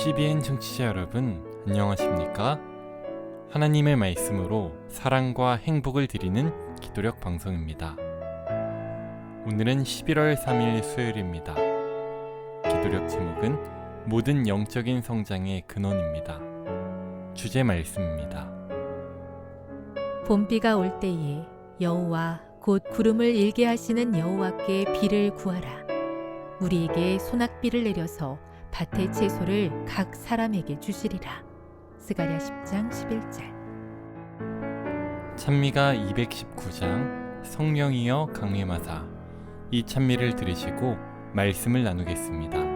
CBN 청취자 여러분, 안녕하십니까? 하나님의 말씀으로 사랑과 행복을 드리는 기도력 방송입니다. 오늘은 11월 3일 수요일입니다. 기도력 제목은 모든 영적인 성장의 근원입니다. 주제 말씀입니다. 봄비가 올 때에 여호와 곧 구름을 일게 하시는 여호와께 비를 구하라. 우리에게 소낙비를 내려서 밭의 채소를 각 사람에게 주시리라. 스가랴 10장 11절. 찬미가 219장 성령이여 강림하사. 이 찬미를 들으시고 말씀을 나누겠습니다.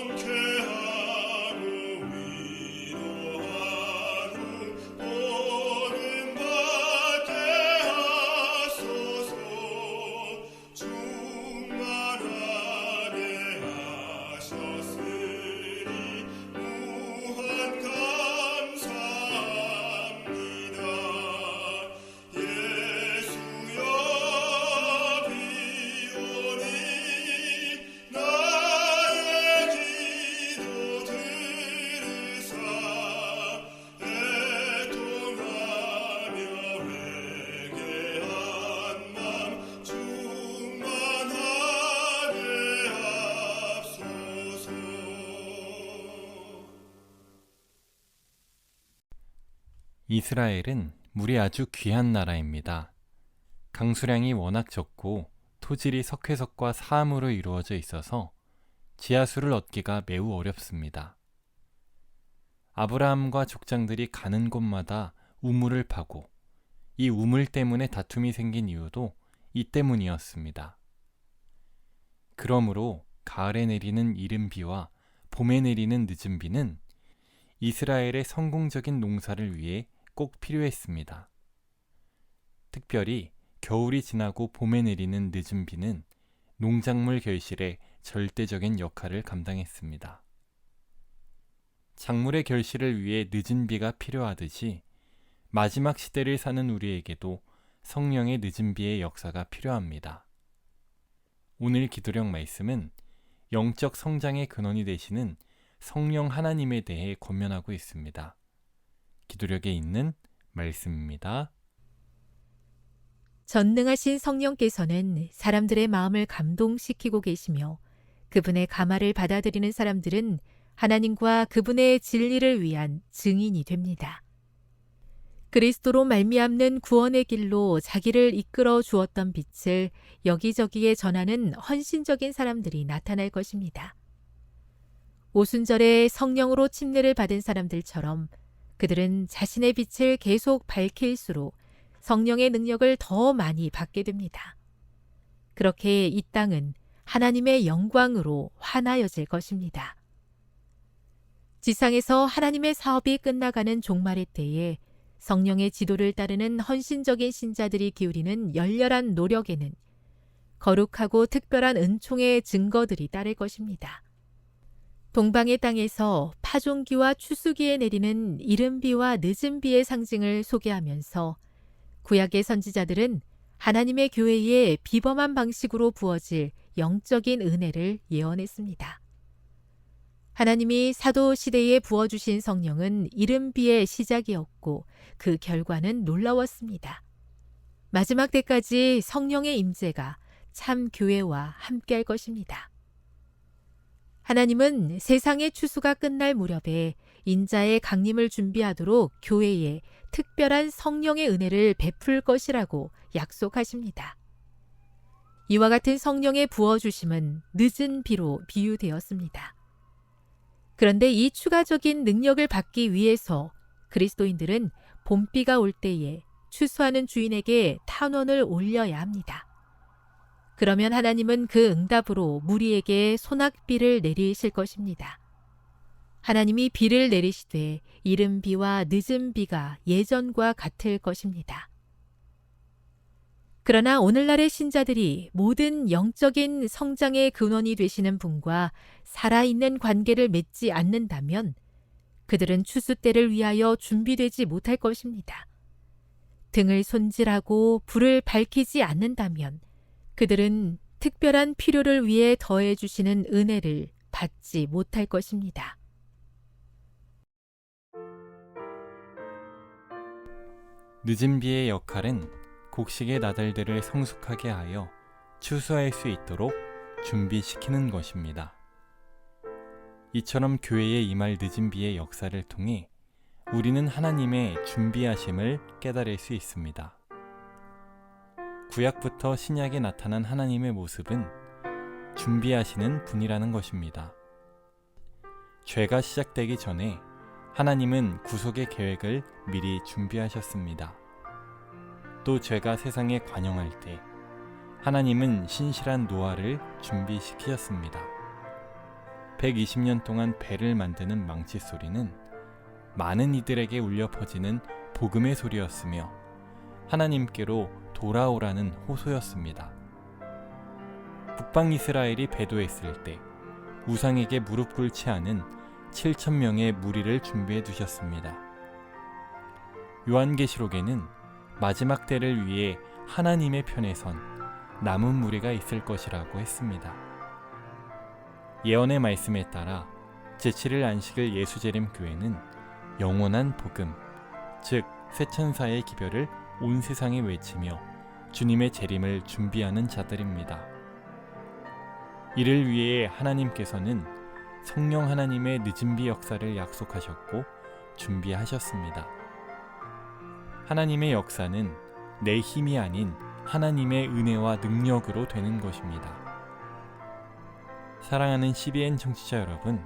정쾌하고 위로하고 보름받게 하소서. 충만하게 하셨으니 무한 감사합니다. 예수여 비오니 이스라엘은 물이 아주 귀한 나라입니다. 강수량이 워낙 적고 토질이 석회석과 사암으로 이루어져 있어서 지하수를 얻기가 매우 어렵습니다. 아브라함과 족장들이 가는 곳마다 우물을 파고 이 우물 때문에 다툼이 생긴 이유도 이 때문이었습니다. 그러므로 가을에 내리는 이른 비와 봄에 내리는 늦은 비는 이스라엘의 성공적인 농사를 위해 꼭 필요했습니다. 특별히 겨울이 지나고 봄에 내리는 늦은 비는 농작물 결실에 절대적인 역할을 감당했습니다. 작물의 결실을 위해 늦은 비가 필요하듯이 마지막 시대를 사는 우리에게도 성령의 늦은 비의 역사가 필요합니다. 오늘 기도력 말씀은 영적 성장의 근원이 되시는 성령 하나님에 대해 권면하고 있습니다. 기도력에 있는 말씀입니다. 전능하신 성령께서는 사람들의 마음을 감동시키고 계시며 그분의 감화를 받아들이는 사람들은 하나님과 그분의 진리를 위한 증인이 됩니다. 그리스도로 말미암는 구원의 길로 자기를 이끌어 주었던 빛을 여기저기에 전하는 헌신적인 사람들이 나타날 것입니다. 오순절에 성령으로 침례를 받은 사람들처럼 그들은 자신의 빛을 계속 밝힐수록 성령의 능력을 더 많이 받게 됩니다. 그렇게 이 땅은 하나님의 영광으로 환하여질 것입니다. 지상에서 하나님의 사업이 끝나가는 종말의 때에 성령의 지도를 따르는 헌신적인 신자들이 기울이는 열렬한 노력에는 거룩하고 특별한 은총의 증거들이 따를 것입니다. 동방의 땅에서 파종기와 추수기에 내리는 이른 비와 늦은 비의 상징을 소개하면서 구약의 선지자들은 하나님의 교회에 비범한 방식으로 부어질 영적인 은혜를 예언했습니다. 하나님이 사도 시대에 부어주신 성령은 이른 비의 시작이었고 그 결과는 놀라웠습니다. 마지막 때까지 성령의 임재가 참 교회와 함께할 것입니다. 하나님은 세상의 추수가 끝날 무렵에 인자의 강림을 준비하도록 교회에 특별한 성령의 은혜를 베풀 것이라고 약속하십니다. 이와 같은 성령의 부어주심은 늦은 비로 비유되었습니다. 그런데 이 추가적인 능력을 받기 위해서 그리스도인들은 봄비가 올 때에 추수하는 주인에게 탄원을 올려야 합니다. 그러면 하나님은 그 응답으로 무리에게 소낙비를 내리실 것입니다. 하나님이 비를 내리시되 이른 비와 늦은 비가 예전과 같을 것입니다. 그러나 오늘날의 신자들이 모든 영적인 성장의 근원이 되시는 분과 살아있는 관계를 맺지 않는다면 그들은 추수 때를 위하여 준비되지 못할 것입니다. 등을 손질하고 불을 밝히지 않는다면 그들은 특별한 필요를 위해 더해 주시는 은혜를 받지 못할 것입니다. 늦은 비의 역할은 곡식의 나달들을 성숙하게 하여 추수할 수 있도록 준비시키는 것입니다. 이처럼 교회에 임할 늦은 비의 역사를 통해 우리는 하나님의 준비하심을 깨달을 수 있습니다. 구약부터 신약에 나타난 하나님의 모습은 준비하시는 분이라는 것입니다. 죄가 시작되기 전에 하나님은 구속의 계획을 미리 준비하셨습니다. 또 죄가 세상에 관영할 때 하나님은 신실한 노아를 준비시키셨습니다. 120년 동안 배를 만드는 망치 소리는 많은 이들에게 울려 퍼지는 복음의 소리였으며 하나님께로 돌아오라는 호소였습니다. 북방 이스라엘이 배도했을 때 우상에게 무릎 꿇지 않은 7,000명의 무리를 준비해 두셨습니다. 요한계시록에는 마지막 때를 위해 하나님의 편에 선 남은 무리가 있을 것이라고 했습니다. 예언의 말씀에 따라 제7일 안식일 예수재림 교회는 영원한 복음, 즉 새 천사의 기별을 온 세상에 외치며 주님의 재림을 준비하는 자들입니다. 이를 위해 하나님께서는 성령 하나님의 늦은 비 역사를 약속하셨고 준비하셨습니다. 하나님의 역사는 내 힘이 아닌 하나님의 은혜와 능력으로 되는 것입니다. 사랑하는 CBN 청취자 여러분,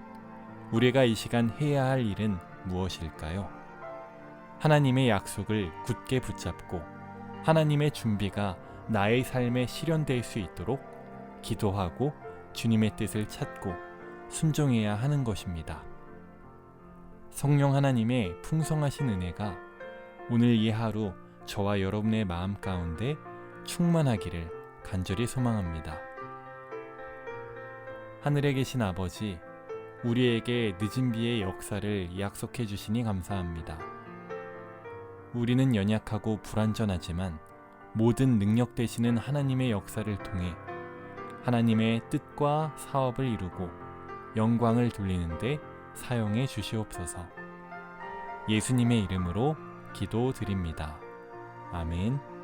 우리가 이 시간 해야 할 일은 무엇일까요? 하나님의 약속을 굳게 붙잡고 하나님의 준비가 나의 삶에 실현될 수 있도록 기도하고 주님의 뜻을 찾고 순종해야 하는 것입니다. 성령 하나님의 풍성하신 은혜가 오늘 이 하루 저와 여러분의 마음 가운데 충만하기를 간절히 소망합니다. 하늘에 계신 아버지, 우리에게 늦은 비의 역사를 약속해 주시니 감사합니다. 우리는 연약하고 불완전하지만 모든 능력 되시는 하나님의 역사를 통해 하나님의 뜻과 사업을 이루고 영광을 돌리는데 사용해 주시옵소서. 예수님의 이름으로 기도드립니다. 아멘.